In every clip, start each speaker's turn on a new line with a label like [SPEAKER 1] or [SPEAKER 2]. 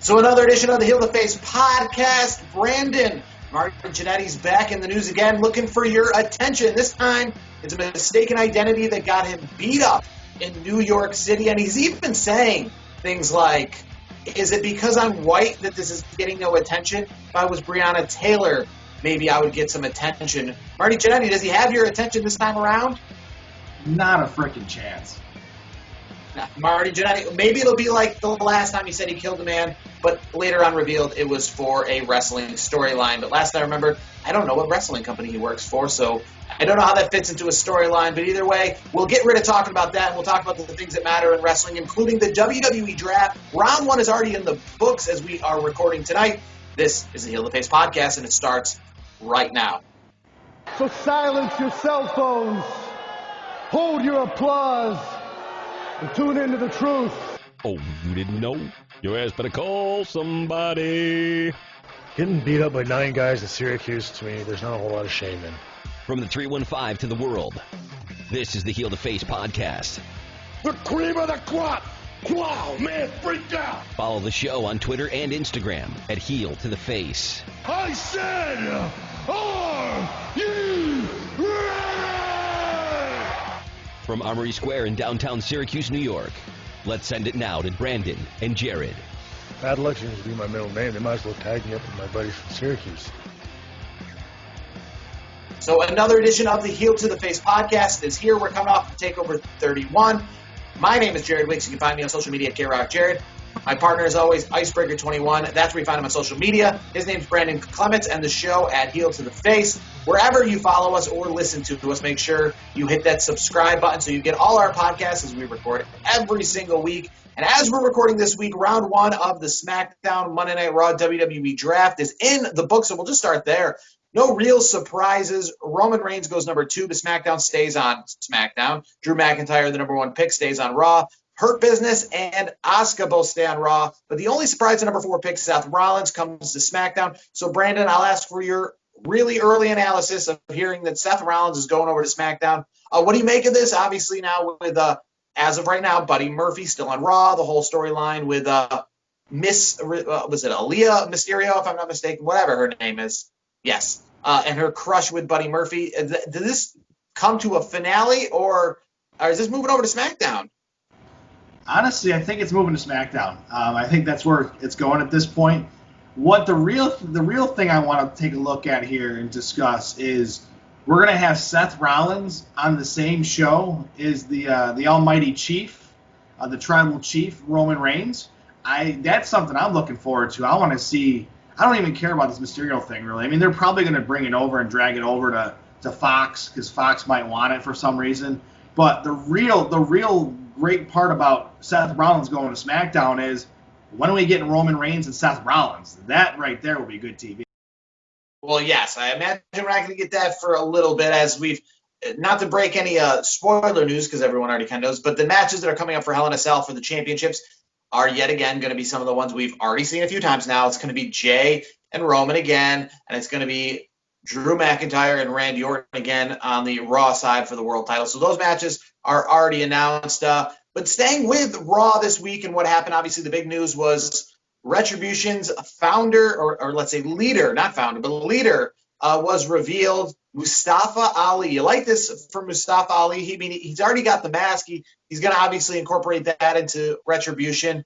[SPEAKER 1] So another edition of the Heel to Face podcast. Brandon, Martin Jannetty's back in the news again, looking for your attention. This time, it's a mistaken identity that got him beat up in New York City, and he's even saying things like, is it because I'm white that this is getting no attention? If I was Breonna Taylor, maybe I would get some attention. Marty Jannetty, does he have your attention this time around?
[SPEAKER 2] Not a freaking chance.
[SPEAKER 1] Marty Jannetty, maybe it'll be like the last time he said he killed a man, but later on revealed it was for a wrestling storyline. But last I remember, I don't know what wrestling company he works for, so I don't know how that fits into a storyline. But either way, we'll get rid of talking about that, and we'll talk about the things that matter in wrestling, including the WWE Draft. Round 1 is already in the books as we are recording tonight. This is the Heel to Face podcast, and it starts right now.
[SPEAKER 3] So silence your cell phones, hold your applause, and tune into the truth.
[SPEAKER 4] Oh, you didn't know? Your ass better call somebody.
[SPEAKER 5] Getting beat up by 9 guys in Syracuse, to me, there's not a whole lot of shame in.
[SPEAKER 4] From the 315 to the world, this is the Heel to Face podcast.
[SPEAKER 3] The cream of the crop! Wow, man, freaked out!
[SPEAKER 4] Follow the show on Twitter and Instagram at Heel to the Face.
[SPEAKER 3] I said, are you ready?
[SPEAKER 4] From Armory Square in downtown Syracuse, New York, let's send it now to Brandon and Jared.
[SPEAKER 5] Bad luck seems to be my middle name. They might as well tag me up with my buddies from Syracuse.
[SPEAKER 1] So another edition of the Heel to the Face podcast is here. We're coming off of Takeover 31. My name is Jared Wicks. You can find me on social media at KRockJared. My partner, as always, Icebreaker21. That's where you find him on social media. His name's Brandon Clements, and the show at Heel to the Face. Wherever you follow us or listen to us, make sure you hit that subscribe button so you get all our podcasts as we record every single week. And as we're recording this week, round 1 of the Smackdown Monday Night Raw WWE Draft is in the book, so we'll just start there. No real surprises. Roman Reigns goes number 2, but SmackDown stays on SmackDown. Drew McIntyre, the number 1 pick, stays on Raw. Hurt Business and Asuka both stay on Raw. But the only surprise, the number 4 pick, Seth Rollins, comes to SmackDown. So, Brandon, I'll ask for your really early analysis of hearing that Seth Rollins is going over to SmackDown. What do you make of this? Obviously now with, as of right now, Buddy Murphy still on Raw. The whole storyline with was it Aaliyah Mysterio, if I'm not mistaken, whatever her name is. Yes. And her crush with Buddy Murphy. Did this come to a finale, or is this moving over to SmackDown?
[SPEAKER 2] Honestly, I think it's moving to SmackDown. I think that's where it's going at this point. What the real thing I want to take a look at here and discuss is we're going to have Seth Rollins on the same show as the Almighty Chief, the Tribal Chief, Roman Reigns. That's something I'm looking forward to. I want to see. I don't even care about this Mysterio thing, really. I mean, they're probably going to bring it over and drag it over to Fox because Fox might want it for some reason. But the real great part about Seth Rollins going to SmackDown is when are we getting Roman Reigns and Seth Rollins? That right there will be good TV.
[SPEAKER 1] Well, yes, I imagine we're not going to get that for a little bit, as we've not to break any spoiler news because everyone already kind of knows, but the matches that are coming up for Hell in a Cell for the championships are yet again going to be some of the ones we've already seen a few times now. It's going to be Jay and Roman again, and it's going to be Drew McIntyre and Randy Orton again on the Raw side for the world title. So those matches are already announced. But staying with Raw this week and what happened, obviously the big news was Retribution's founder, or let's say leader, not founder, but leader was revealed, Mustafa Ali. You like this for Mustafa Ali? He's already got the mask. He's going to obviously incorporate that into Retribution.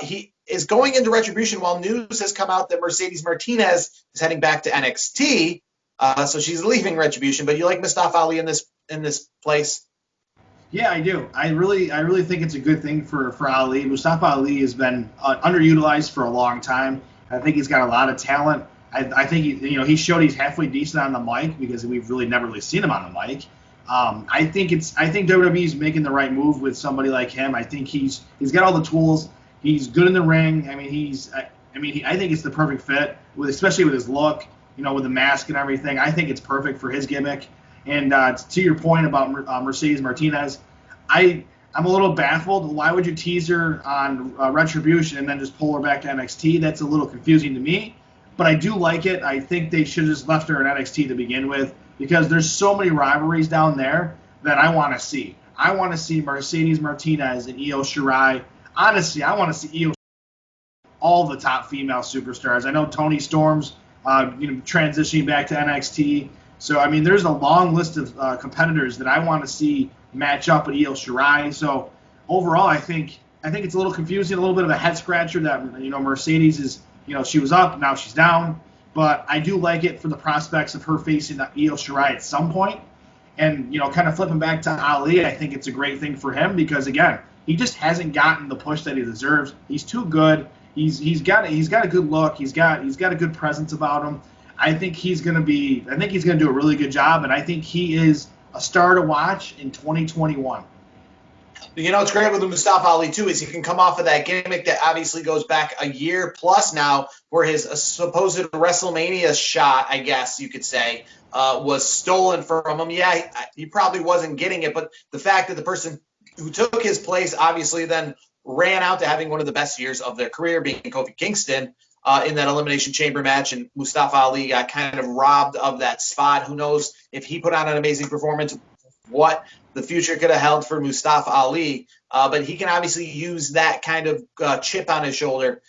[SPEAKER 1] He is going into Retribution while news has come out that Mercedes Martinez is heading back to NXT. So she's leaving Retribution. But you like Mustafa Ali in this place?
[SPEAKER 2] Yeah, I do. I really think it's a good thing for Ali. Mustafa Ali has been underutilized for a long time. I think he's got a lot of talent. I think he showed he's halfway decent on the mic because we've really never really seen him on the mic. I think WWE is making the right move with somebody like him. I think he's got all the tools. He's good in the ring. I think it's the perfect fit especially with his look, with the mask and everything. I think it's perfect for his gimmick. And to your point about Mercedes Martinez, I'm a little baffled. Why would you tease her on Retribution and then just pull her back to NXT? That's a little confusing to me. But I do like it. I think they should have just left her in NXT to begin with because there's so many rivalries down there that I want to see. I want to see Mercedes Martinez and Io Shirai. Honestly, I want to see Io all the top female superstars. I know Toni Storm's transitioning back to NXT. So, I mean, there's a long list of competitors that I want to see match up with Io Shirai. So, overall, I think it's a little confusing, a little bit of a head scratcher that, Mercedes is, she was up, now she's down. But I do like it for the prospects of her facing Io Shirai at some point. And, kind of flipping back to Ali, I think it's a great thing for him because, again, he just hasn't gotten the push that he deserves. He's too good. He's got a good look. He's got a good presence about him. I think he's going to do a really good job, and I think he is a star to watch in 2021.
[SPEAKER 1] What's great with Mustafa Ali, too, is he can come off of that gimmick that obviously goes back a year plus now where his supposed WrestleMania shot, I guess you could say, was stolen from him. Yeah, he probably wasn't getting it, but the fact that the person who took his place obviously then ran out to having one of the best years of their career, being Kofi Kingston, in that Elimination Chamber match, and Mustafa Ali got kind of robbed of that spot. Who knows if he put on an amazing performance, what the future could have held for Mustafa Ali. But he can obviously use that kind of chip on his shoulder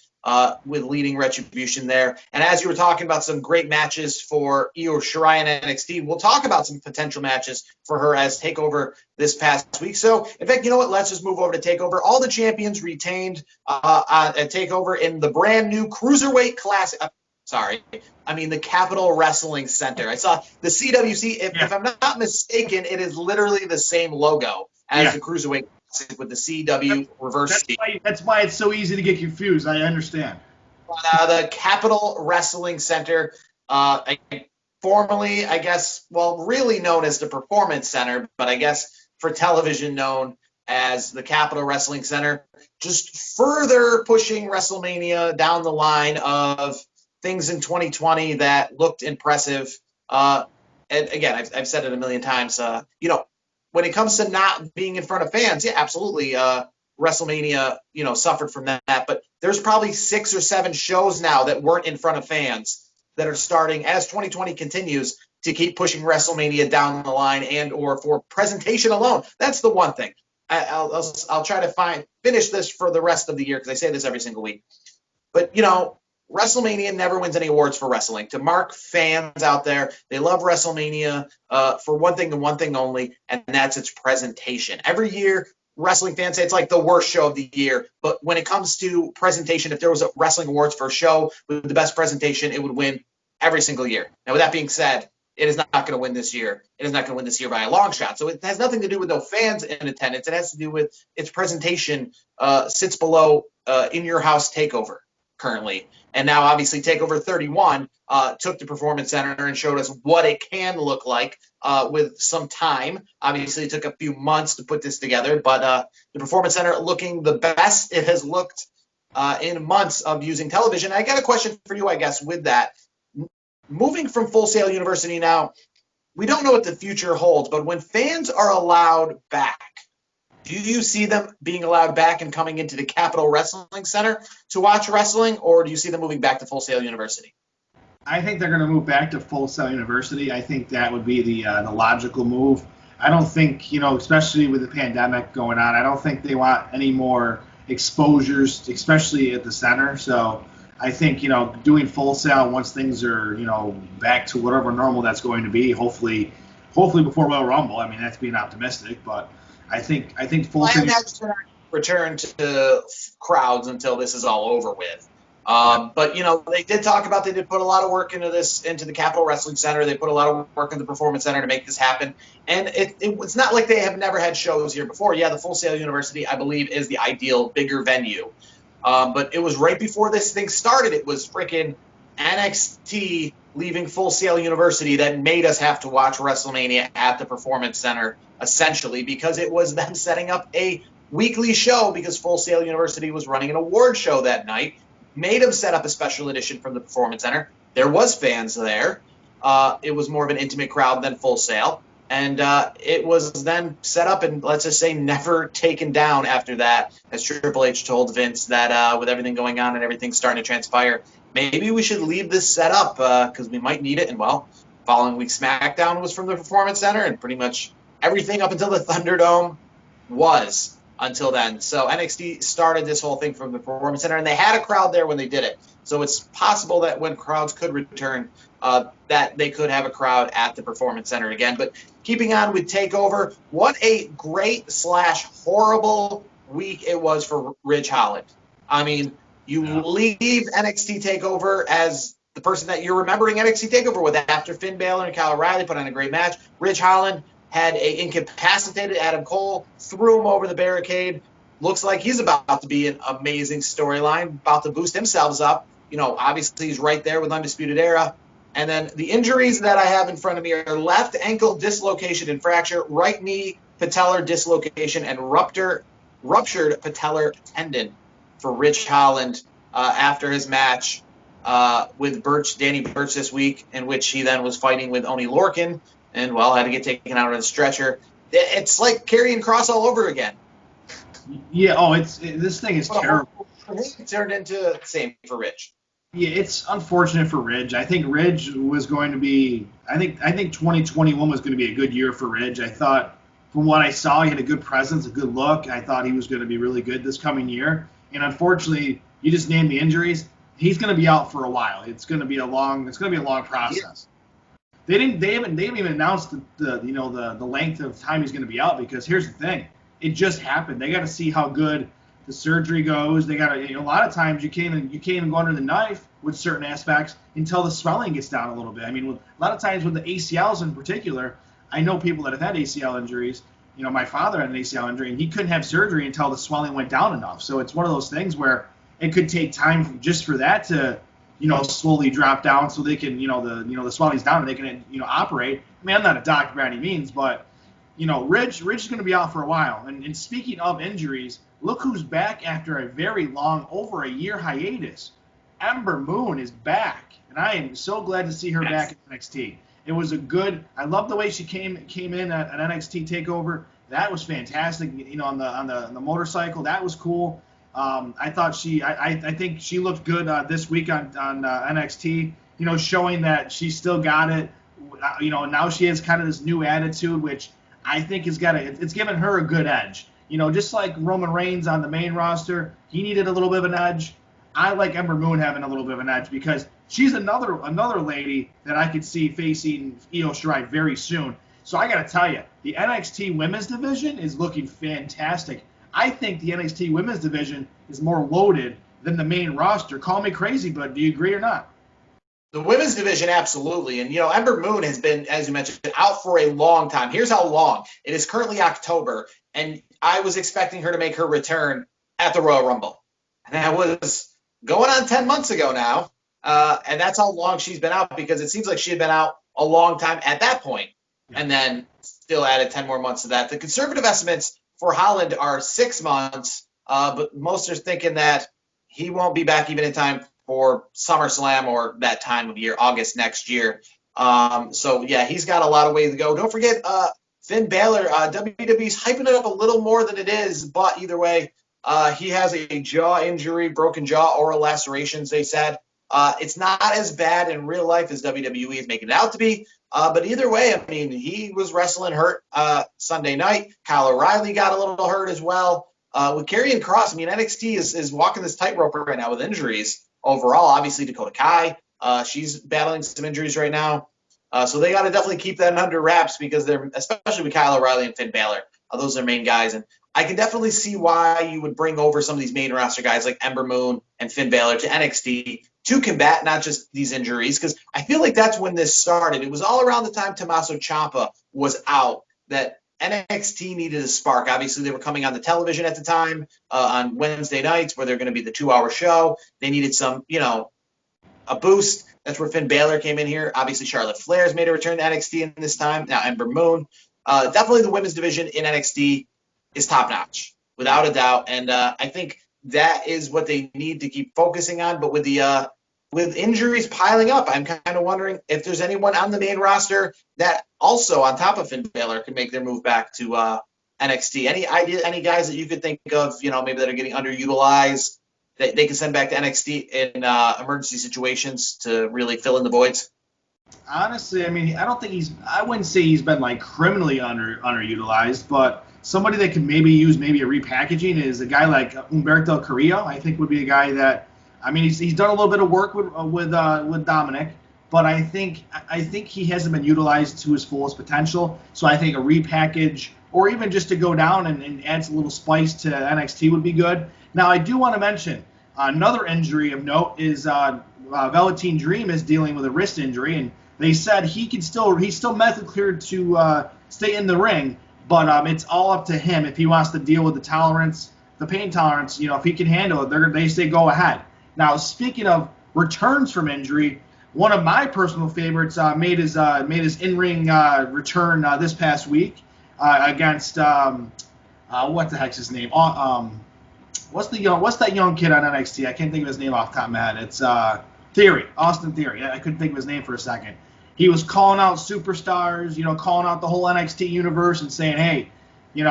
[SPEAKER 1] with leading Retribution there. And as you were talking about some great matches for Io Shirai and NXT, we'll talk about some potential matches for her as TakeOver this past week. So, in fact, you know what? Let's just move over to TakeOver. All the champions retained at TakeOver in the brand new Cruiserweight Classic. The Capitol Wrestling Center. I saw the CWC. If I'm not mistaken, it is literally the same logo as the Cruiserweight Classic with the CW reverse.
[SPEAKER 2] That's why it's so easy to get confused. I understand.
[SPEAKER 1] The Capitol Wrestling Center, formerly, I guess, really known as the Performance Center, but I guess for television known as the Capitol Wrestling Center, just further pushing WrestleMania down the line of things in 2020 that looked impressive. And again, I've said it a million times. When it comes to not being in front of fans, yeah, absolutely. WrestleMania, suffered from that. But there's probably 6 or 7 shows now that weren't in front of fans that are starting as 2020 continues to keep pushing WrestleMania down the line and or for presentation alone. That's the one thing. I'll try to finish this for the rest of the year because I say this every single week. But, WrestleMania never wins any awards for wrestling. To mark fans out there, they love WrestleMania for one thing and one thing only, and that's its presentation. Every year, wrestling fans say it's like the worst show of the year, but when it comes to presentation, if there was a wrestling awards for a show with the best presentation, it would win every single year. Now, with that being said, it is not going to win this year. It is not going to win this year by a long shot. So it has nothing to do with no fans in attendance. It has to do with its presentation sits below In Your House TakeOver currently. And now, obviously, TakeOver 31 took the Performance Center and showed us what it can look like with some time. Obviously, it took a few months to put this together, but the Performance Center looking the best it has looked in months of using television. I got a question for you, I guess, with that. Moving from Full Sail University now, we don't know what the future holds, but when fans are allowed back, do you see them being allowed back and coming into the Capitol Wrestling Center to watch wrestling, or do you see them moving back to Full Sail University?
[SPEAKER 2] I think they're going to move back to Full Sail University. I think that would be the logical move. I don't think, especially with the pandemic going on, I don't think they want any more exposures, especially at the center. So I think, doing Full Sail once things are, back to whatever normal that's going to be, hopefully before Royal Rumble. I mean, that's being optimistic, but I think Full Sail
[SPEAKER 1] return to crowds until this is all over with. But they did talk about, they did put a lot of work into the Capitol Wrestling Center. They put a lot of work in the Performance Center to make this happen. And it's not like they have never had shows here before. Yeah, the Full Sail University, I believe, is the ideal bigger venue. But it was right before this thing started. It was freaking NXT leaving Full Sail University that made us have to watch WrestleMania at the Performance Center, essentially, because it was them setting up a weekly show because Full Sail University was running an award show that night. Made them set up a special edition from the Performance Center. There was fans there. It was more of an intimate crowd than Full Sail. And it was then set up and, let's just say, never taken down after that, as Triple H told Vince that with everything going on and everything starting to transpire, maybe we should leave this set up because we might need it. And, following week Smackdown was from the Performance Center, and pretty much everything up until the Thunderdome was until then. So NXT started this whole thing from the Performance Center, and they had a crowd there when they did it. So it's possible that when crowds could return, that they could have a crowd at the Performance Center again. But keeping on with TakeOver, what a great / horrible week it was for Ridge Holland. I mean, you leave NXT TakeOver as the person that you're remembering NXT TakeOver with after Finn Balor and Kyle O'Reilly put on a great match. Ridge Holland had a incapacitated Adam Cole, threw him over the barricade. Looks like he's about to be an amazing storyline, about to boost himself up. Obviously he's right there with Undisputed Era. And then the injuries that I have in front of me are left ankle dislocation and fracture, right knee patellar dislocation, and ruptured patellar tendon for Ridge Holland after his match with Danny Burch this week, in which he then was fighting with Oney Lorcan and, had to get taken out on a stretcher. It's like Karrion Kross all over again.
[SPEAKER 2] Yeah, this thing is terrible.
[SPEAKER 1] It turned into the same for Ridge.
[SPEAKER 2] Yeah, it's unfortunate for Ridge. I think Ridge was going to be – I think 2021 was going to be a good year for Ridge. I thought from what I saw, he had a good presence, a good look. I thought he was going to be really good this coming year. And unfortunately, you just named the injuries. He's going to be out for a while. It's going to be a long process. They haven't even announced the length of time he's going to be out, because here's the thing. It just happened. They got to see how good the surgery goes. They got to, a lot of times you can't even go under the knife with certain aspects until the swelling gets down a little bit. I mean, a lot of times with the ACLs in particular, I know people that have had ACL injuries. My father had an ACL injury, and he couldn't have surgery until the swelling went down enough. So it's one of those things where it could take time just for that to, slowly drop down so they can, the swelling's down and they can, operate. I mean, I'm not a doctor by any means, but, Ridge is going to be out for a while. And speaking of injuries, look who's back after a very long, over a year hiatus. Ember Moon is back, and I am so glad to see her back at NXT. It was I love the way she came in at NXT TakeOver. That was fantastic. On the motorcycle, that was cool. I thought I think she looked good this week on NXT. Showing that she still got it. Now she has kind of this new attitude, which I think it's given her a good edge. Just like Roman Reigns on the main roster, he needed a little bit of an edge. I like Ember Moon having a little bit of an edge because she's another lady that I could see facing Io Shirai very soon. So I got to tell you, the NXT women's division is looking fantastic. I think the NXT women's division is more loaded than the main roster. Call me crazy, but do you agree or not?
[SPEAKER 1] The women's division, absolutely. And, Ember Moon has been, as you mentioned, out for a long time. Here's how long. It is currently October, and I was expecting her to make her return at the Royal Rumble. And that was going on 10 months ago now. And that's how long she's been out, because it seems like she had been out a long time at that point, and then still added 10 more months to that. The conservative estimates for Holland are 6 months, but most are thinking that he won't be back even in time for SummerSlam or that time of year, August next year. He's got a lot of way to go. Don't forget Finn Balor. WWE's hyping it up a little more than it is, but either way, he has a jaw injury, broken jaw, oral lacerations, they said. It's not as bad in real life as WWE is making it out to be. But either way, I mean, he was wrestling hurt Sunday night. Kyle O'Reilly got a little hurt as well. With Karrion Kross, I mean, NXT is walking this tightrope right now with injuries overall. Obviously, Dakota Kai, she's battling some injuries right now. So they got to definitely keep that under wraps, because they're, especially with Kyle O'Reilly and Finn Balor, those are main guys. And I can definitely see why you would bring over some of these main roster guys like Ember Moon and Finn Balor to NXT to combat not just these injuries, because I feel like that's when this started. It was all around the time Tommaso Ciampa was out that NXT needed a spark. Obviously, they were coming on the television at the time on Wednesday nights, where they're going to be the 2-hour show. They needed some, a boost. That's where Finn Balor came in here. Obviously, Charlotte Flair's made a return to NXT in this time. Now, Ember Moon. Definitely the women's division in NXT is top-notch, without a doubt. And I think that is what they need to keep focusing on. But with injuries piling up, I'm kind of wondering if there's anyone on the main roster that also, on top of Finn Balor, could make their move back to NXT. Any idea, any guys that you could think of, maybe that are getting underutilized, that they can send back to NXT in emergency situations to really fill in the voids?
[SPEAKER 2] Honestly, I mean, I wouldn't say he's been like criminally underutilized, but somebody that can maybe use maybe a repackaging is a guy like Humberto Carrillo. I think would be a guy that, I mean, he's done a little bit of work with Dominic, but I think he hasn't been utilized to his fullest potential. So I think a repackage, or even just to go down and add a little spice to NXT would be good. Now I do want to mention another injury of note is Velveteen Dream is dealing with a wrist injury, and they said he's still medically cleared to stay in the ring, but it's all up to him if he wants to deal with the pain tolerance. If he can handle it, they say go ahead. Now, speaking of returns from injury, one of my personal favorites made his in-ring return this past week against what the heck's his name? What's that young kid on NXT? I can't think of his name off the top of my head. It's Theory, Austin Theory. I couldn't think of his name for a second. He was calling out superstars, calling out the whole NXT universe and saying, hey, you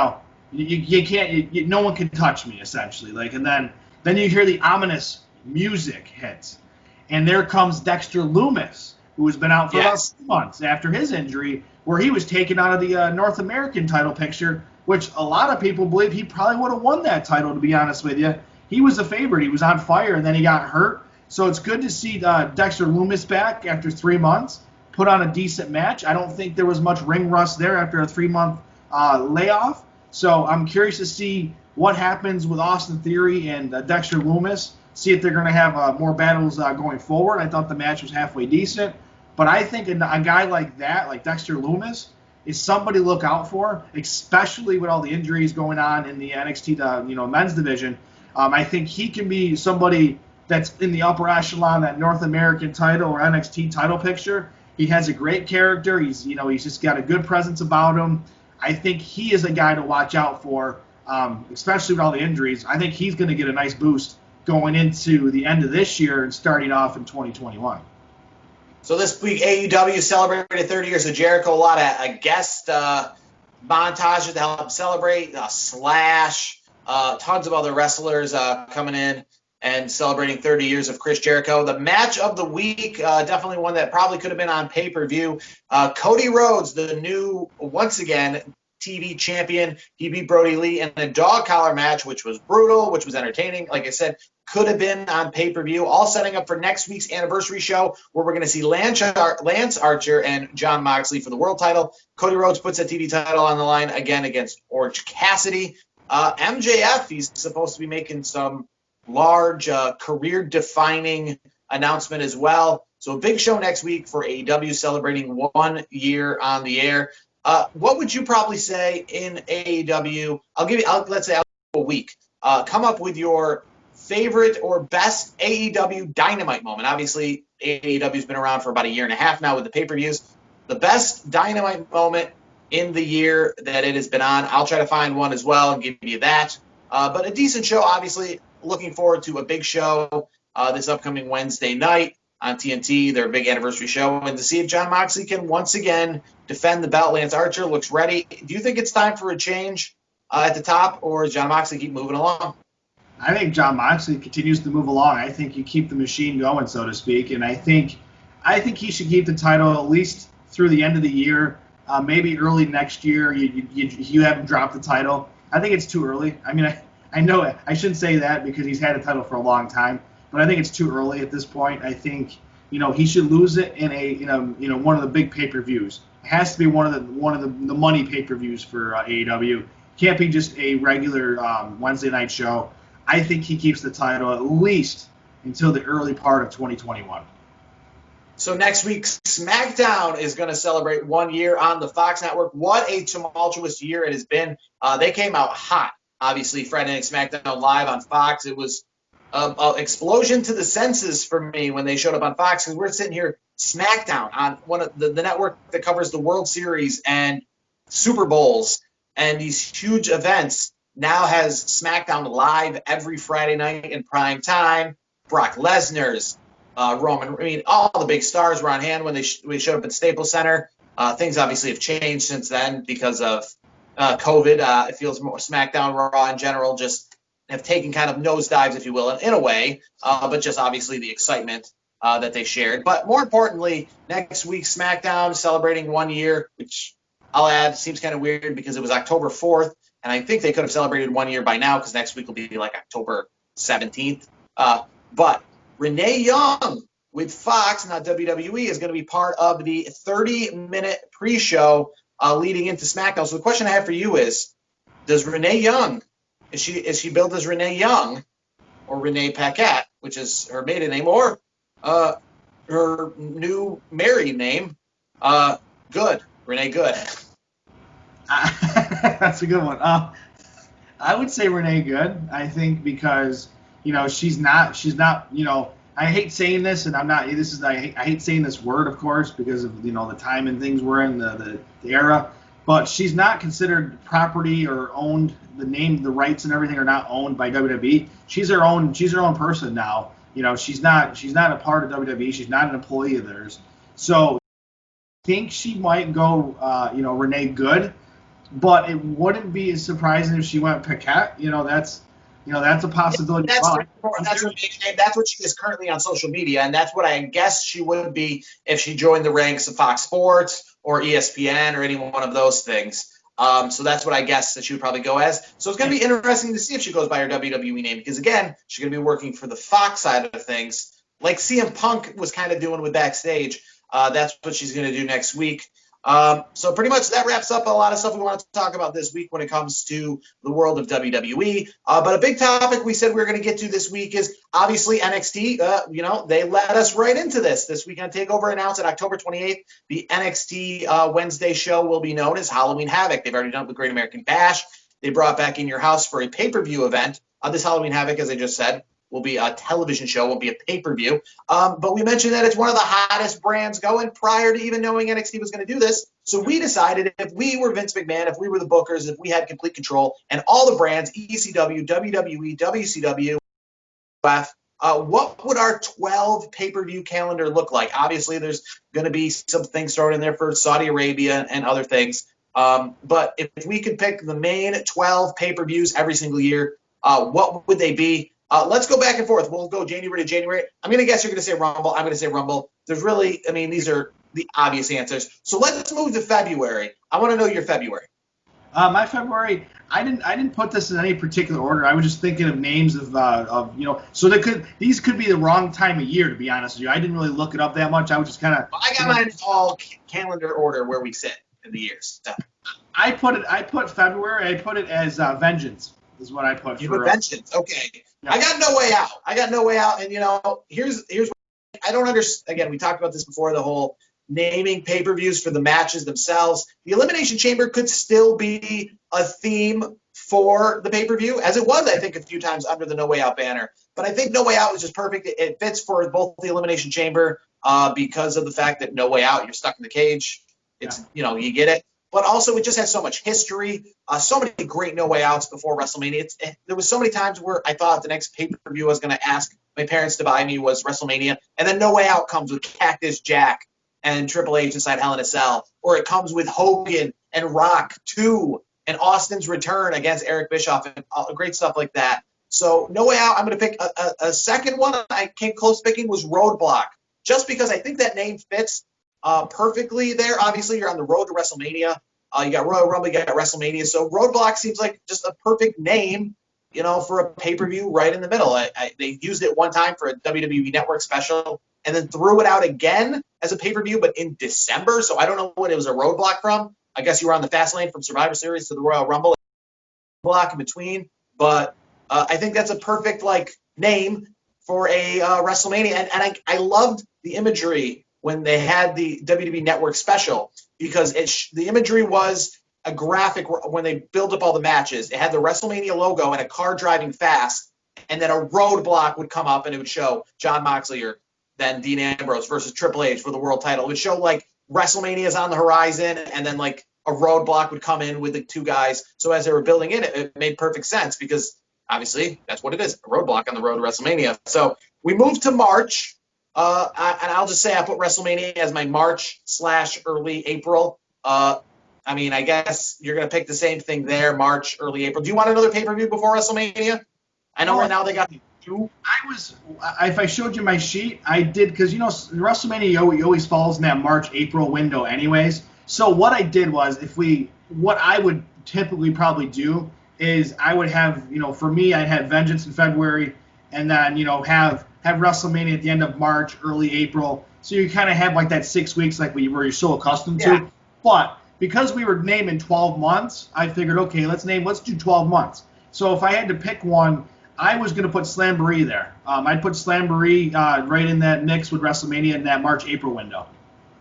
[SPEAKER 2] can't, no one can touch me, essentially. And then you hear the ominous music hits, and there comes Dexter Lumis, who has been out for about 2 months after his injury, where he was taken out of the North American title picture, which a lot of people believe he probably would have won that title, to be honest with you. He was a favorite. He was on fire, and then he got hurt. So it's good to see Dexter Lumis back after 3 months, put on a decent match. I don't think there was much ring rust there after a 3-month layoff. So I'm curious to see what happens with Austin Theory and Dexter Lumis, see if they're going to have more battles going forward. I thought the match was halfway decent. But I think a guy like that, like Dexter Lumis, is somebody to look out for, especially with all the injuries going on in the NXT men's division. I think he can be somebody that's in the upper echelon, that North American title or NXT title picture. He has a great character. He's just got a good presence about him. I think he is a guy to watch out for, especially with all the injuries. I think he's going to get a nice boost going into the end of this year and starting off in 2021.
[SPEAKER 1] So this week, AEW celebrated 30 years of Jericho. A lot of guest montages to help celebrate. Slash, tons of other wrestlers coming in and celebrating 30 years of Chris Jericho. The match of the week, definitely one that probably could have been on pay-per-view. Cody Rhodes, the new, once again, TV champion. He beat Brody Lee in a dog collar match, which was brutal, which was entertaining. Like I said, could have been on pay-per-view. All setting up for next week's anniversary show, where we're going to see Lance Archer and Jon Moxley for the world title. Cody Rhodes puts that TV title on the line again against Orange Cassidy. MJF, he's supposed to be making some large career-defining announcement as well. So a big show next week for AEW, celebrating 1 year on the air. What would you probably say in AEW? Let's say a week. Come up with your favorite or best AEW Dynamite moment. Obviously, AEW's been around for about a year and a half now with the pay-per-views. The best Dynamite moment in the year that it has been on. I'll try to find one as well and give you that. But a decent show, obviously. Looking forward to a big show this upcoming Wednesday night on TNT, their big anniversary show, and to see if Jon Moxley can once again defend the belt. Lance Archer looks ready. Do you think it's time for a change at the top, or does Jon Moxley keep moving along?
[SPEAKER 2] I think Jon Moxley continues to move along. I think you keep the machine going, so to speak, and I think he should keep the title at least through the end of the year, maybe early next year. You have him drop the title. I think it's too early. I mean, I know I shouldn't say that because he's had a title for a long time, but I think it's too early at this point. I think he should lose it in one of the big pay-per-views. It has to be one of the money pay-per-views for AEW. Can't be just a regular Wednesday night show. I think he keeps the title at least until the early part of 2021.
[SPEAKER 1] So next week, Smackdown is going to celebrate 1 year on the Fox network. What a tumultuous year it has been. They came out hot. Obviously, Friday Night SmackDown live on Fox. It was an explosion to the senses for me when they showed up on Fox, because we're sitting here, SmackDown, on one of the network that covers the World Series and Super Bowls and these huge events, now has SmackDown live every Friday night in prime time. Brock Lesnar's, Roman, all the big stars were on hand when we showed up at Staples Center. Things obviously have changed since then because of COVID. It feels more SmackDown, Raw in general, just have taken kind of nosedives, if you will, in a way, but just obviously the excitement that they shared. But more importantly, next week, SmackDown celebrating 1 year, which I'll add seems kind of weird because it was October 4th, and I think they could have celebrated 1 year by now because next week will be like October 17th. But Renee Young with Fox, not WWE, is going to be part of the 30-minute pre-show leading into SmackDown. So the question I have for you is, does Renee Young, is she billed as Renee Young or Renee Paquette, which is her maiden name, or her new married name, Good, Renee Good?
[SPEAKER 2] That's a good one. I would say Renee Good. I think because she's not. I hate saying this, and I'm not. I hate saying this word, of course, because of the time and things we're in, the era. But she's not considered property or owned. The name, the rights, and everything are not owned by WWE. She's her own person now. She's not a part of WWE. She's not an employee of theirs. So I think she might go, Renee Good. But it wouldn't be as surprising if she went Paquette. That's a possibility.
[SPEAKER 1] That's her name. That's what she is currently on social media, and that's what I guess she would be if she joined the ranks of Fox Sports or ESPN or any one of those things. So that's what I guess that she would probably go as. So it's going to be interesting to see if she goes by her WWE name because, again, she's going to be working for the Fox side of things, like CM Punk was kind of doing with Backstage. That's what she's going to do next week. So pretty much that wraps up a lot of stuff we want to talk about this week when it comes to the world of WWE. But a big topic we said we were going to get to this week is obviously NXT. They let us right into this weekend TakeOver announced on October 28th. The NXT Wednesday show will be known as Halloween Havoc. They've already done it with Great American Bash. They brought back In Your House for a pay-per-view event. This Halloween Havoc, as I just said, will be a television show, won't be a pay-per-view. But we mentioned that it's one of the hottest brands going prior to even knowing NXT was going to do this. So we decided if we were Vince McMahon, if we were the bookers, if we had complete control, and all the brands, ECW, WWE, WCW, what would our 12 pay-per-view calendar look like? Obviously, there's going to be some things thrown in there for Saudi Arabia and other things. But if we could pick the main 12 pay-per-views every single year, what would they be? Let's go back and forth. We'll go January to January. I'm going to guess you're going to say Rumble. I'm going to say Rumble. These are the obvious answers. So let's move to February. I want to know your February.
[SPEAKER 2] My February, I didn't put this in any particular order. I was just thinking of names of so these could be the wrong time of year, to be honest with you. I didn't really look it up that much. I was just kind of.
[SPEAKER 1] I got mine all calendar order where we sit in the years. So.
[SPEAKER 2] I put February. I put it as Vengeance is what I put.
[SPEAKER 1] You put Vengeance. Okay. Yeah. I got No Way Out. And here's what I don't understand. Again, we talked about this before. The whole naming pay-per-views for the matches themselves. The Elimination Chamber could still be a theme for the pay-per-view, as it was, I think, a few times under the No Way Out banner. But I think No Way Out is just perfect. It fits for both the Elimination Chamber because of the fact that No Way Out, you're stuck in the cage. It's you get it. But also, it just has so much history, so many great No Way Outs before WrestleMania. There was so many times where I thought the next pay-per-view I was going to ask my parents to buy me was WrestleMania, and then No Way Out comes with Cactus Jack and Triple H inside Hell in a Cell, or it comes with Hogan and Rock 2 and Austin's return against Eric Bischoff and great stuff like that. So No Way Out, I'm going to pick a second one I came close picking was Roadblock, just because I think that name fits perfectly there. Obviously, you're on the road to WrestleMania. You got Royal Rumble, you got WrestleMania. So Roadblock seems like just a perfect name, for a pay-per-view right in the middle. They used it one time for a WWE Network special and then threw it out again as a pay-per-view, but in December. So I don't know what it was a roadblock from. I guess you were on the fast lane from Survivor Series to the Royal Rumble block in between. But I think that's a perfect name for a WrestleMania. And I loved the imagery when they had the WWE Network special, because the imagery was a graphic when they built up all the matches. It had the WrestleMania logo and a car driving fast, and then a roadblock would come up and it would show Jon Moxley or then Dean Ambrose versus Triple H for the world title. It would show WrestleMania is on the horizon, and then a roadblock would come in with the two guys. So as they were building it made perfect sense because obviously that's what it is, a roadblock on the road to WrestleMania. So we moved to March. And I'll just say I put WrestleMania as my March/early April. I guess you're going to pick the same thing there, March, early April. Do you want another pay-per-view before WrestleMania? I know right now they got two.
[SPEAKER 2] If I showed you my sheet, I did, because, WrestleMania always falls in that March-April window anyways. So what I did was, what I would typically probably do is I would have, for me, I'd have Vengeance in February, and then, have WrestleMania at the end of March, early April. So you kind of have like that 6 weeks like where you're so accustomed to. But because we were naming 12 months, I figured, okay, let's do 12 months. So if I had to pick one, I was going to put Slamboree there. I'd put Slamboree right in that mix with WrestleMania in that March-April window.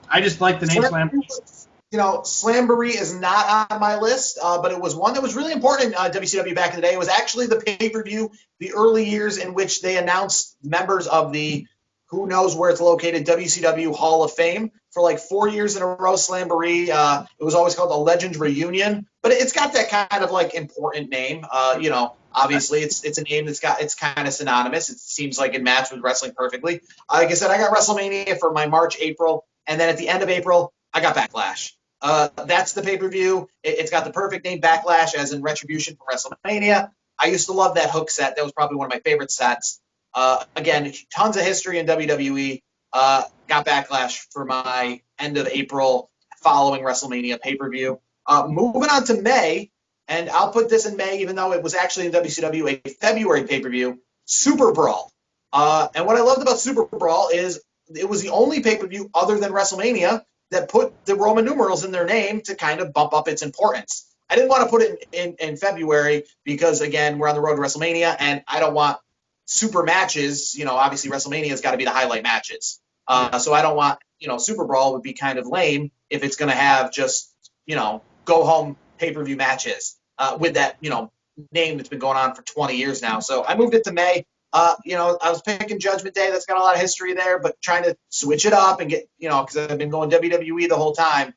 [SPEAKER 2] I just like the name Slamboree.
[SPEAKER 1] Slamboree is not on my list, but it was one that was really important in WCW back in the day. It was actually the pay-per-view, the early years in which they announced members of the, who knows where it's located, WCW Hall of Fame. For like 4 years in a row, Slamboree, it was always called the Legends Reunion, but it's got that kind of like important name. Obviously it's a name it's kind of synonymous. It seems like it matched with wrestling perfectly. Like I said, I got WrestleMania for my March, April, and then at the end of April, I got Backlash. That's the pay-per-view. It's got the perfect name, Backlash, as in Retribution for WrestleMania. I used to love that hook set. That was probably one of my favorite sets. Again, tons of history in WWE. Got Backlash for my end of April following WrestleMania pay-per-view. Moving on to May, and I'll put this in May, even though it was actually in WCW a February pay-per-view, Super Brawl. And what I loved about Super Brawl is it was the only pay-per-view other than WrestleMania that put the Roman numerals in their name to kind of bump up its importance. I didn't want to put it in February because, again, we're on the road to WrestleMania, and I don't want super matches. Obviously WrestleMania has got to be the highlight matches. So I don't want, Super Brawl would be kind of lame if it's going to have just, go home pay-per-view matches with that, name that's been going on for 20 years now. So I moved it to May. I was picking Judgment Day. That's got a lot of history there, but trying to switch it up and get, because I've been going WWE the whole time.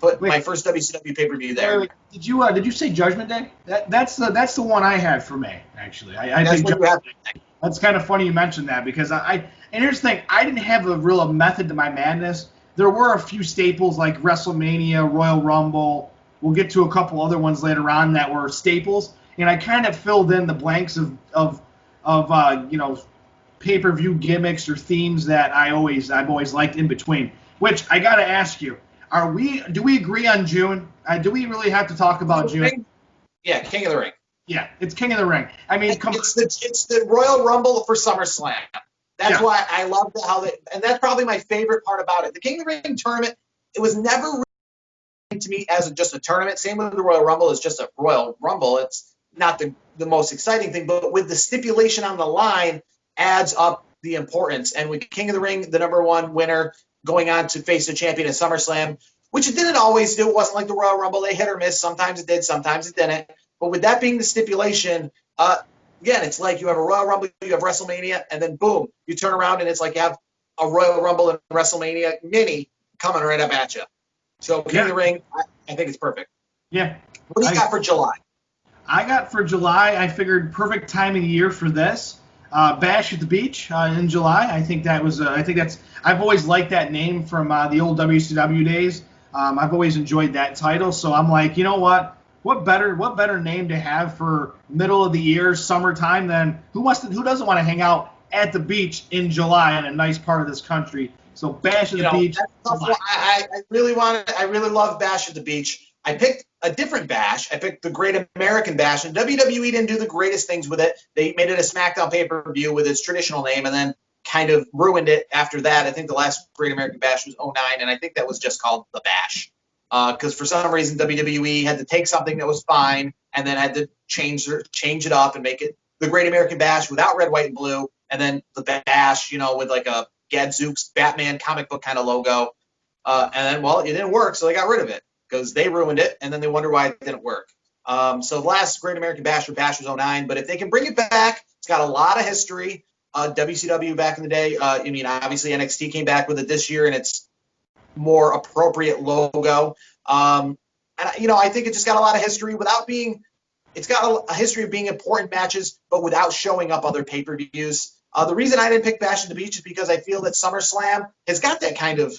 [SPEAKER 1] Put my first WCW pay-per-view there.
[SPEAKER 2] Wait. Did you say Judgment Day? That's the one I had for May, actually. I think that's kind of funny you mentioned that because and here's the thing, I didn't have a real method to my madness. There were a few staples like WrestleMania, Royal Rumble. We'll get to a couple other ones later on that were staples, and I kind of filled in the blanks of pay-per-view gimmicks or themes that I've always liked in between. Which I got to ask you, do we agree on June? Do we really have to talk about June?
[SPEAKER 1] Yeah, King of the Ring.
[SPEAKER 2] Yeah, it's King of the Ring. I mean,
[SPEAKER 1] it's the Royal Rumble for SummerSlam. That's why I love and that's probably my favorite part about it. The King of the Ring tournament, it was never really to me as just a tournament. Same with the Royal Rumble, it's just a Royal Rumble. It's not the most exciting thing, but with the stipulation on the line adds up the importance. And with King of the Ring, the number one winner, going on to face the champion at SummerSlam, which it didn't always do. It wasn't like the Royal Rumble. They hit or miss. Sometimes it did, sometimes it didn't. But with that being the stipulation, again, it's like you have a Royal Rumble, you have WrestleMania, and then boom, you turn around and it's like you have a Royal Rumble and WrestleMania mini coming right up at you. So King of the Ring, I think it's perfect.
[SPEAKER 2] Yeah.
[SPEAKER 1] What do you got for July?
[SPEAKER 2] I got for July, I figured perfect time of the year for this. Bash at the Beach in July. I think I've always liked that name from the old WCW days. I've always enjoyed that title. So I'm like, you know what? What better name to have for middle of the year, summertime than who doesn't want to hang out at the beach in July in a nice part of this country? So Bash at the Beach.
[SPEAKER 1] I really love Bash at the Beach. I picked a different bash. I picked the Great American Bash, and WWE didn't do the greatest things with it. They made it a SmackDown pay-per-view with its traditional name, and then kind of ruined it after that. I think the last Great American Bash was 2009, and I think that was just called the Bash. Because for some reason WWE had to take something that was fine and then had to change it up and make it the Great American Bash without red, white, and blue, and then the Bash, with like a Gadzooks Batman comic book kind of logo. And then, it didn't work, so they got rid of it because they ruined it, and then they wonder why it didn't work. So the last Great American Bash was 2009, but if they can bring it back, it's got a lot of history. WCW back in the day, obviously NXT came back with it this year, and it's more appropriate logo. And I think it just got a lot of history it's got a history of being important matches, but without showing up other pay-per-views. The reason I didn't pick Bash at the Beach is because I feel that SummerSlam has got that kind of,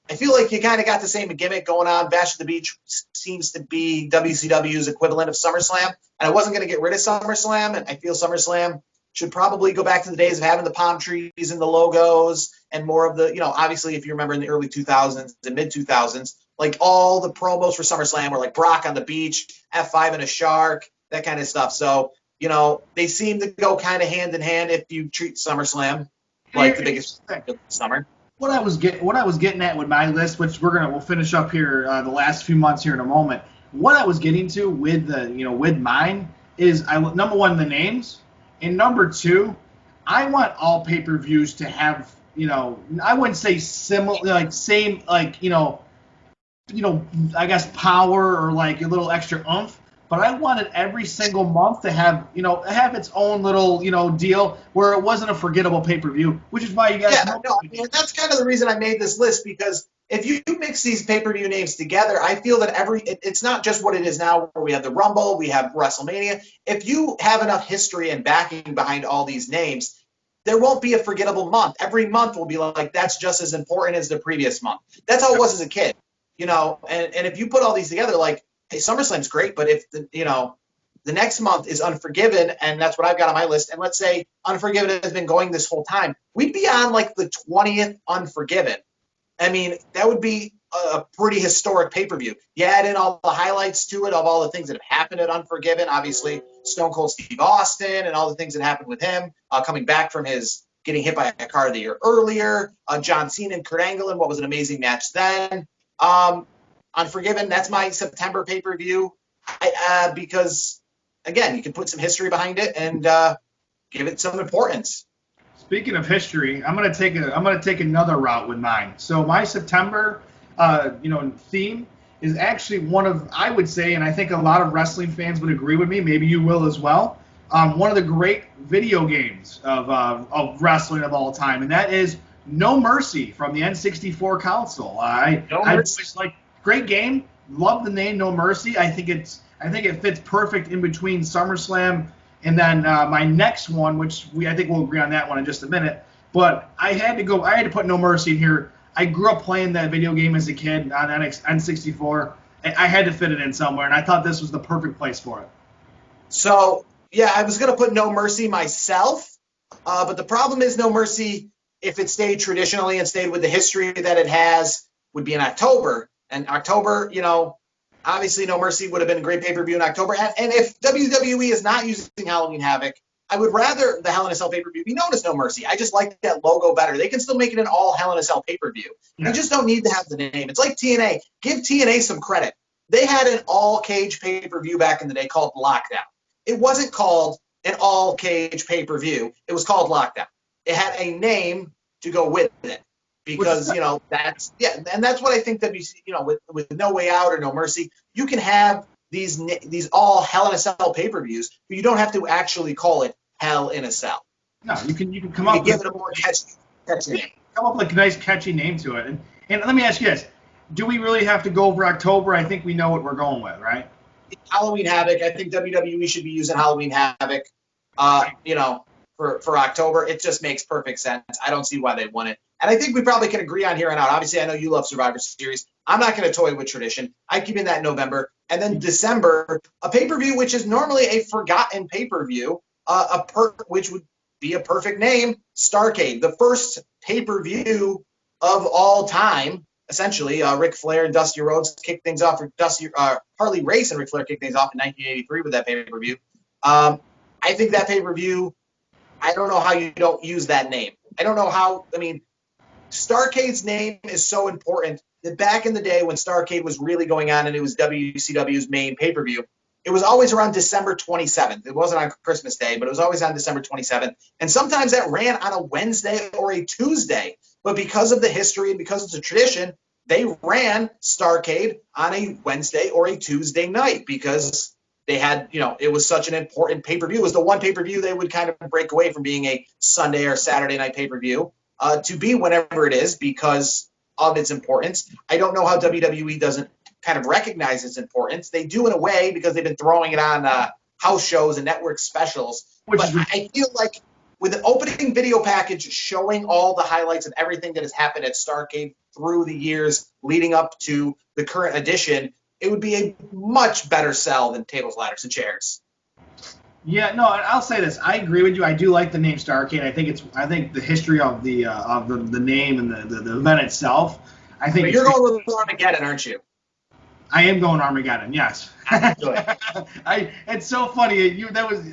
[SPEAKER 1] I feel like you kind of got the same gimmick going on. Bash at the Beach seems to be WCW's equivalent of SummerSlam, and I wasn't going to get rid of SummerSlam, and I feel SummerSlam should probably go back to the days of having the palm trees and the logos and more of the, obviously if you remember in the early 2000s and mid 2000s, like all the promos for SummerSlam were like Brock on the beach, F5 and a shark, that kind of stuff. So, they seem to go kind of hand in hand if you treat SummerSlam like the biggest summer.
[SPEAKER 2] What I was getting at with my list, which we'll finish up here the last few months here in a moment. What I was getting to with with mine is number one, the names, and number two, I want all pay-per-views to have, I wouldn't say similar, like same, like, I guess power or like a little extra oomph, but I wanted every single month to have, have its own little, deal where it wasn't a forgettable pay-per-view, which is why you guys
[SPEAKER 1] that's kind of the reason I made this list, because if you mix these pay-per-view names together, I feel that it's not just what it is now, where we have the Rumble, we have WrestleMania. If you have enough history and backing behind all these names, there won't be a forgettable month. Every month will be like, that's just as important as the previous month. That's how it was as a kid, and if you put all these together, like, hey, SummerSlam's great, but if the next month is Unforgiven, and that's what I've got on my list, and let's say Unforgiven has been going this whole time, we'd be on like the 20th Unforgiven. I mean, that would be a pretty historic pay-per-view. You add in all the highlights to it of all the things that have happened at Unforgiven, obviously Stone Cold Steve Austin and all the things that happened with him, coming back from his getting hit by a car the year earlier, John Cena and Kurt Angle, and what was an amazing match then. Unforgiven, that's my September pay-per-view, because, again, you can put some history behind it and give it some importance.
[SPEAKER 2] Speaking of history, I'm gonna take another route with mine. So my September, theme is actually one of, I would say, and I think a lot of wrestling fans would agree with me. Maybe you will as well. One of the great video games of wrestling of all time, and that is No Mercy from the N64 console. I was like, great game. Love the name No Mercy. I think it fits perfect in between SummerSlam. And then my next one, which I think we'll agree on that one in just a minute, but I had to put No Mercy in here. I grew up playing that video game as a kid on N64. I had to fit it in somewhere, and I thought this was the perfect place for it.
[SPEAKER 1] So, yeah, I was going to put No Mercy myself, but the problem is No Mercy, if it stayed traditionally and stayed with the history that it has, would be in October. And October, obviously, No Mercy would have been a great pay-per-view in October. And if WWE is not using Halloween Havoc, I would rather the Hell in a Cell pay-per-view be known as No Mercy. I just like that logo better. They can still make it an all Hell in a Cell pay-per-view. Yeah. They just don't need to have the name. It's like TNA. Give TNA some credit. They had an all-cage pay-per-view back in the day called Lockdown. It wasn't called an all-cage pay-per-view. It was called Lockdown. It had a name to go with it. Because, that's what I think WC, with No Way Out or No Mercy, you can have these all Hell in a Cell pay-per-views, but you don't have to actually call it Hell in a Cell.
[SPEAKER 2] No, you can come up with
[SPEAKER 1] give it a more catchy name.
[SPEAKER 2] Come up with a nice catchy name to it. And let me ask you this. Do we really have to go over October? I think we know what we're going with, right?
[SPEAKER 1] Halloween Havoc. I think WWE should be using Halloween Havoc, for October. It just makes perfect sense. I don't see why they want it. And I think we probably can agree on here and out. Obviously, I know you love Survivor Series. I'm not going to toy with tradition. I keep in that in November. And then December, a pay-per-view, which is normally a forgotten pay-per-view, which would be a perfect name, Starrcade. The first pay-per-view of all time, essentially. Ric Flair and Dusty Rhodes kicked things off. Harley Race and Ric Flair kicked things off in 1983 with that pay-per-view. I think that pay-per-view, I don't know how you don't use that name. I don't know how, Starrcade's name is so important that back in the day when Starrcade was really going on and it was WCW's main pay-per-view, it was always around December 27th. It wasn't on Christmas Day, but it was always on December 27th. And sometimes that ran on a Wednesday or a Tuesday. But because of the history and because it's a tradition, they ran Starrcade on a Wednesday or a Tuesday night because they had, it was such an important pay-per-view. It was the one pay-per-view they would kind of break away from being a Sunday or Saturday night pay-per-view to be whenever it is because of its importance. I don't know how WWE doesn't kind of recognize its importance. They do in a way because they've been throwing it on house shows and network specials. I feel like with an opening video package showing all the highlights of everything that has happened at Starrcade through the years leading up to the current edition, it would be a much better sell than tables, ladders, and chairs.
[SPEAKER 2] Yeah, no, I'll say this. I agree with you. I do like the name Starrcade. I think the history of the name and the event itself. I think
[SPEAKER 1] but you're going with Armageddon, aren't you?
[SPEAKER 2] I am going Armageddon. Yes. It's so funny.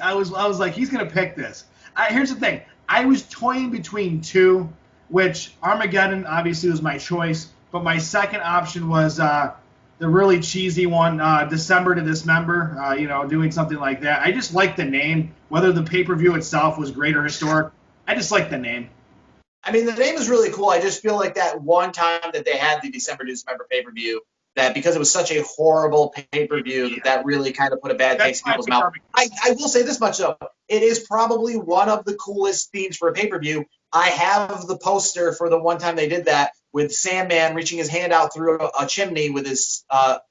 [SPEAKER 2] I was like, he's gonna pick this. Here's the thing. I was toying between two, which Armageddon obviously was my choice, but my second option was the really cheesy one, December to Dismember. Doing something like that. I just like the name, whether the pay-per-view itself was great or historic. I just like the name.
[SPEAKER 1] I mean, the name is really cool. I just feel like that one time that they had the December to Dismember pay-per-view, that because it was such a horrible pay-per-view, that really kind of put a bad taste in people's mouth. I will say this much, though. It is probably one of the coolest themes for a pay-per-view. I have the poster for the one time they did that with Sandman reaching his hand out through a chimney with his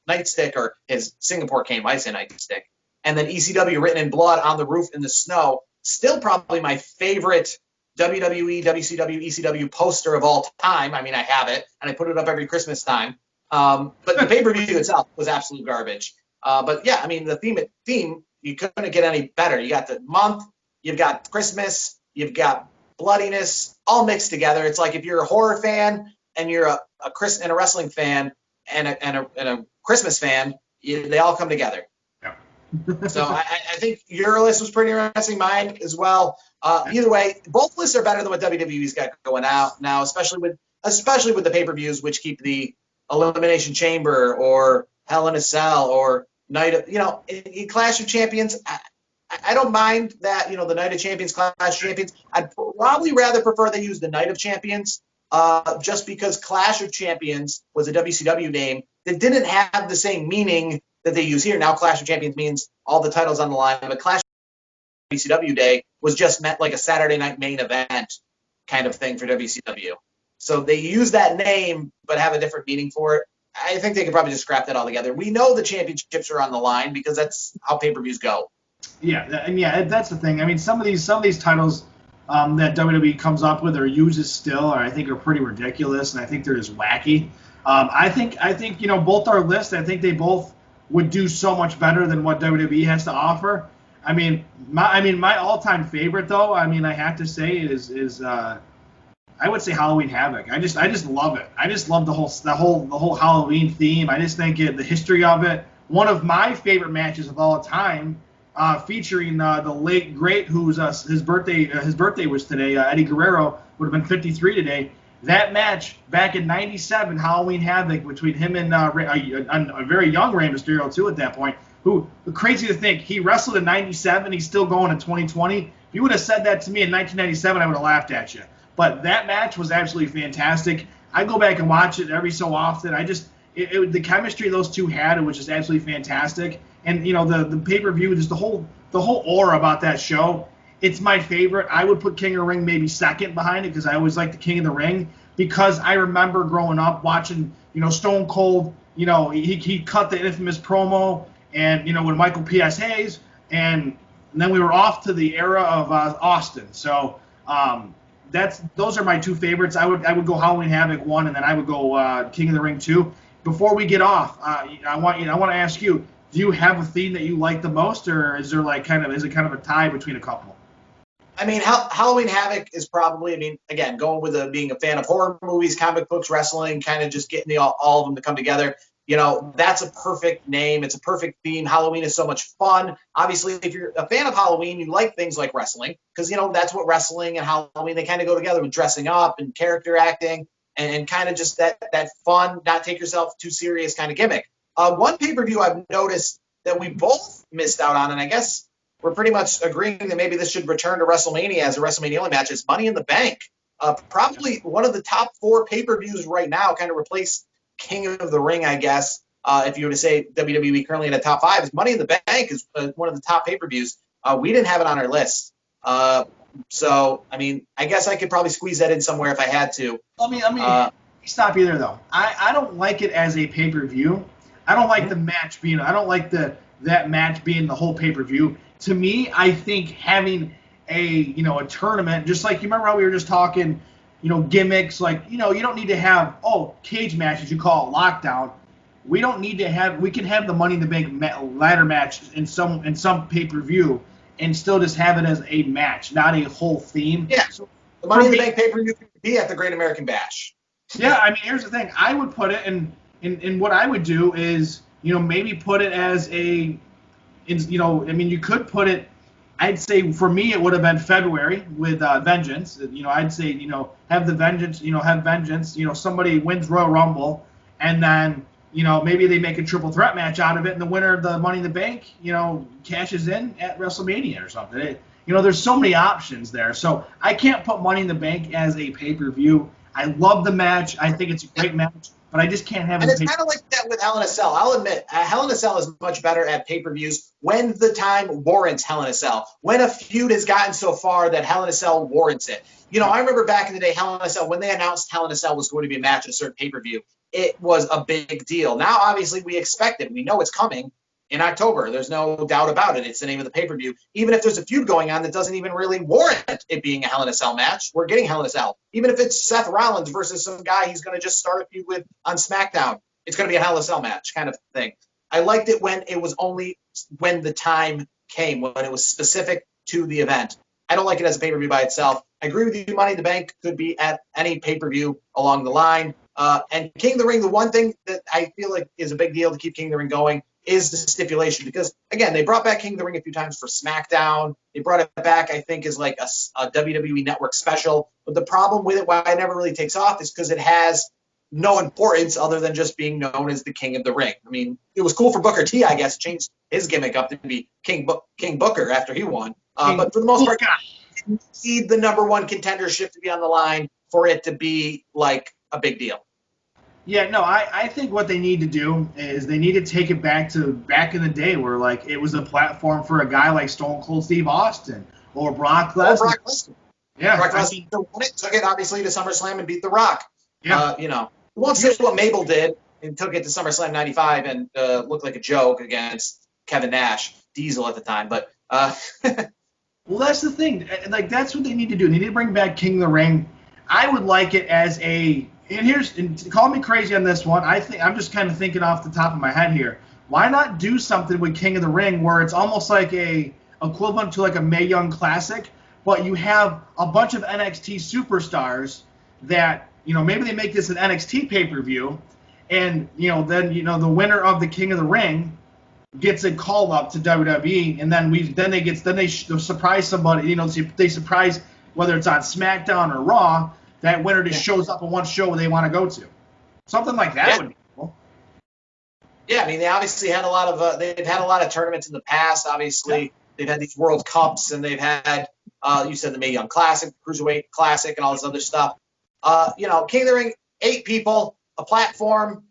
[SPEAKER 1] nightstick, or his Singapore cane, I say nightstick, and then ECW written in blood on the roof in the snow. Still probably my favorite WWE, WCW, ECW poster of all time. I mean, I have it, and I put it up every Christmas time. But the pay-per-view itself was absolute garbage. But yeah, I mean, the theme, you couldn't get any better. You got the month, you've got Christmas, you've got bloodiness, all mixed together. It's like if you're a horror fan and you're a wrestling fan and a Christmas fan, they all come together.
[SPEAKER 2] Yeah.
[SPEAKER 1] So I think your list was pretty interesting. Mine as well. Either way, both lists are better than what WWE's got going out now, especially with the pay-per-views, which keep the Elimination Chamber or Hell in a Cell or Night of, in Clash of Champions. I don't mind that, the Night of Champions, Clash of Champions. I'd probably rather prefer they use the Night of Champions, just because Clash of Champions was a WCW name that didn't have the same meaning that they use here. Now Clash of Champions means all the titles on the line, but Clash of WCW Day was just meant like a Saturday night main event kind of thing for WCW. So they use that name but have a different meaning for it. I think they could probably just scrap that all together. We know the championships are on the line because that's how pay-per-views go.
[SPEAKER 2] Yeah, that's the thing. I mean, some of these titles that WWE comes up with or uses still, I think are pretty ridiculous, and I think they're just wacky. I think both our lists, I think they both would do so much better than what WWE has to offer. I mean, my all-time favorite though, I have to say is I would say Halloween Havoc. I just love it. I just love the whole Halloween theme. I just think the history of it. One of my favorite matches of all time, featuring the late great, who's his birthday was today. Eddie Guerrero would have been 53 today. That match back in '97, Halloween Havoc, between him and a very young Rey Mysterio too at that point. Who, crazy to think, he wrestled in '97. He's still going in 2020. If you would have said that to me in 1997, I would have laughed at you. But that match was absolutely fantastic. I go back and watch it every so often. The chemistry those two had, it was just absolutely fantastic. And the pay-per-view, just the whole aura about that show. It's my favorite. I would put King of the Ring maybe second behind it because I always liked the King of the Ring, because I remember growing up watching Stone Cold. He cut the infamous promo, and with Michael P.S. Hayes, and then we were off to the era of Austin. So. Those are my two favorites. I would go Halloween Havoc 1, and then I would go King of the Ring 2. Before we get off, I want to ask you: do you have a theme that you like the most, or is there is it kind of a tie between a couple?
[SPEAKER 1] I mean, Halloween Havoc is probably, again, going with being a fan of horror movies, comic books, wrestling, kind of just getting all of them to come together. That's a perfect name. It's a perfect theme. Halloween is so much fun. Obviously, if you're a fan of Halloween, you like things like wrestling because, that's what wrestling and Halloween, they kind of go together with dressing up and character acting and kind of just that fun, not take yourself too serious kind of gimmick. One pay-per-view I've noticed that we both missed out on, and I guess we're pretty much agreeing that maybe this should return to WrestleMania as a WrestleMania only match, is Money in the Bank. Probably one of the top 4 pay-per-views right now, kind of replaced King of the Ring, I guess. If you were to say WWE currently in the top 5, is Money in the Bank is one of the top pay-per-views. We didn't have it on our list. So, I guess I could probably squeeze that in somewhere if I had to.
[SPEAKER 2] Let me stop you there, though. I don't like it as a pay-per-view. I don't like the match being – I don't like that match being the whole pay-per-view. To me, I think having a tournament, just like you remember how we were just talking – gimmicks, like, you don't need to have, cage matches, you call it lockdown. We don't need to have, we can have the Money in the Bank ladder match in some pay-per-view and still just have it as a match, not a whole theme.
[SPEAKER 1] Yeah, so the Money in the Bank pay-per-view could be at the Great American Bash.
[SPEAKER 2] Yeah, I mean, here's the thing. I would put it, and what I would do is, maybe put it as a, I mean, you could put it, I'd say for me it would have been February with Vengeance. I'd say, have the Vengeance, have Vengeance, somebody wins Royal Rumble, and then, maybe they make a triple threat match out of it, and the winner of the Money in the Bank, cashes in at WrestleMania or something. There's so many options there. So I can't put Money in the Bank as a pay-per-view. I love the match. I think it's a great match, but I just can't have it.
[SPEAKER 1] And it's kind of like that with Hell in a Cell. I'll admit, Hell in a Cell is much better at pay-per-views when the time warrants Hell in a Cell. When a feud has gotten so far that Hell in a Cell warrants it. I remember back in the day, Hell in a Cell, when they announced Hell in a Cell was going to be a match at a certain pay-per-view, it was a big deal. Now, obviously, we expect it. We know it's coming in October. There's no doubt about it. It's the name of the pay-per-view. Even if there's a feud going on that doesn't even really warrant it being a Hell in a Cell match, we're getting Hell in a Cell. Even if it's Seth Rollins versus some guy he's going to just start a feud with on SmackDown, it's going to be a Hell in a Cell match kind of thing. I liked it when it was only when the time came, when it was specific to the event. I don't like it as a pay-per-view by itself. I agree with you. Money in the Bank could be at any pay-per-view along the line. And King of the Ring, the one thing that I feel like is a big deal to keep King of the Ring going is the stipulation, because again, they brought back King of the Ring a few times for SmackDown. They brought it back, I think, as like a WWE Network special. But the problem with it, why it never really takes off, is because it has no importance other than just being known as the King of the Ring. I mean, it was cool for Booker T, I guess, changed his gimmick up to be King Booker after he won. But for the most part, you need the number one contendership to be on the line for it to be like a big deal.
[SPEAKER 2] Yeah, no, I think what they need to do is they need to take it back to back in the day where, like, it was a platform for a guy like Stone Cold Steve Austin or Brock Lesnar. Yeah,
[SPEAKER 1] Brock Lesnar won it, took it obviously to SummerSlam and beat The Rock.
[SPEAKER 2] Yeah.
[SPEAKER 1] We won't say what Mabel did and took it to SummerSlam 95 and looked like a joke against Kevin Nash, Diesel at the time. But
[SPEAKER 2] well, that's the thing. Like, that's what they need to do. They need to bring back King of the Ring. I would like it as a... And call me crazy on this one. I'm just kind of thinking off the top of my head here. Why not do something with King of the Ring where it's almost like a equivalent to like a Mae Young Classic, but you have a bunch of NXT superstars that, maybe they make this an NXT pay-per-view, and then the winner of the King of the Ring gets a call up to WWE, and then they surprise somebody. They surprise, whether it's on SmackDown or Raw. That winner just shows up on one show they want to go to. Something like that would be cool.
[SPEAKER 1] Yeah, I mean, they obviously had a lot of tournaments in the past. Obviously, they've had these World Cups, and they've had, you said the Mae Young Classic, Cruiserweight Classic, and all this other stuff. King of the Ring, 8 people, a platform.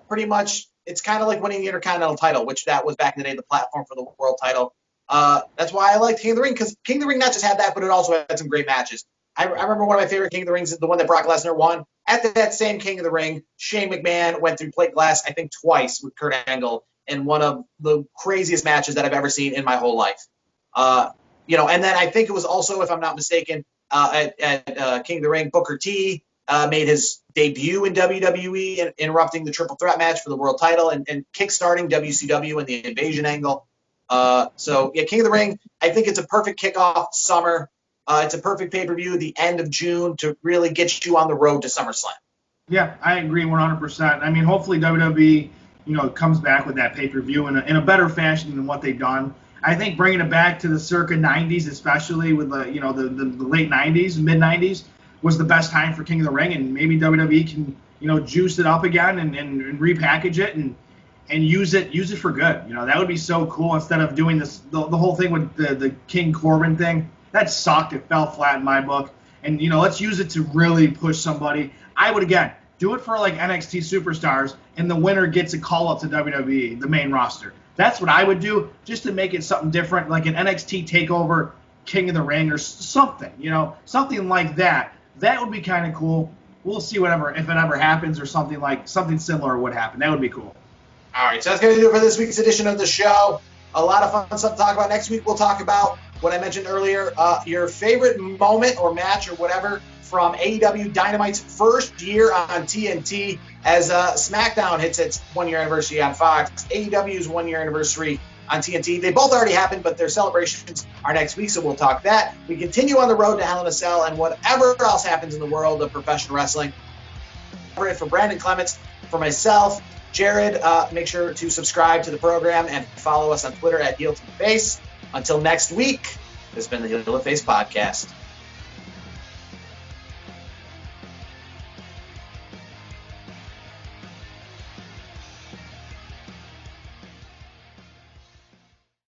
[SPEAKER 1] Pretty much, it's kind of like winning the Intercontinental title, which that was back in the day, the platform for the World title. That's why I liked King of the Ring, because King of the Ring not just had that, but it also had some great matches. I remember one of my favorite King of the Rings is the one that Brock Lesnar won. At that same King of the Ring, Shane McMahon went through plate glass, I think, twice with Kurt Angle in one of the craziest matches that I've ever seen in my whole life. And then I think it was also, if I'm not mistaken, at King of the Ring, Booker T made his debut in WWE, interrupting the triple threat match for the world title and kickstarting WCW and the invasion angle. King of the Ring, I think it's a perfect kickoff summer. It's a perfect pay-per-view at the end of June to really get you on the road to SummerSlam.
[SPEAKER 2] Yeah, I agree 100%. I mean, hopefully WWE, comes back with that pay-per-view in a better fashion than what they've done. I think bringing it back to the circa 90s, especially with the late 90s, mid-90s, was the best time for King of the Ring, and maybe WWE can, juice it up again and repackage it and use it for good. That would be so cool instead of doing this the whole thing with the King Corbin thing. That sucked. It fell flat in my book. And, let's use it to really push somebody. I would, again, do it for, like, NXT superstars, and the winner gets a call-up to WWE, the main roster. That's what I would do, just to make it something different, like an NXT TakeOver, King of the Ring, or something, something like that. That would be kind of cool. We'll see if it ever happens, or something similar would happen. That would be cool.
[SPEAKER 1] All right, so that's going to do it for this week's edition of the show. A lot of fun stuff to talk about. Next week, we'll talk about what I mentioned earlier, your favorite moment or match or whatever from AEW Dynamite's first year on TNT as SmackDown hits its 1-year anniversary on Fox. AEW's 1-year anniversary on TNT. They both already happened, but their celebrations are next week, so we'll talk that. We continue on the road to Hell in a Cell and whatever else happens in the world of professional wrestling. cover it. For Brandon Clements, for myself, Jared, make sure to subscribe to the program and follow us on Twitter at Heel to the Face. Until next week, this has been the Heel to the Face podcast.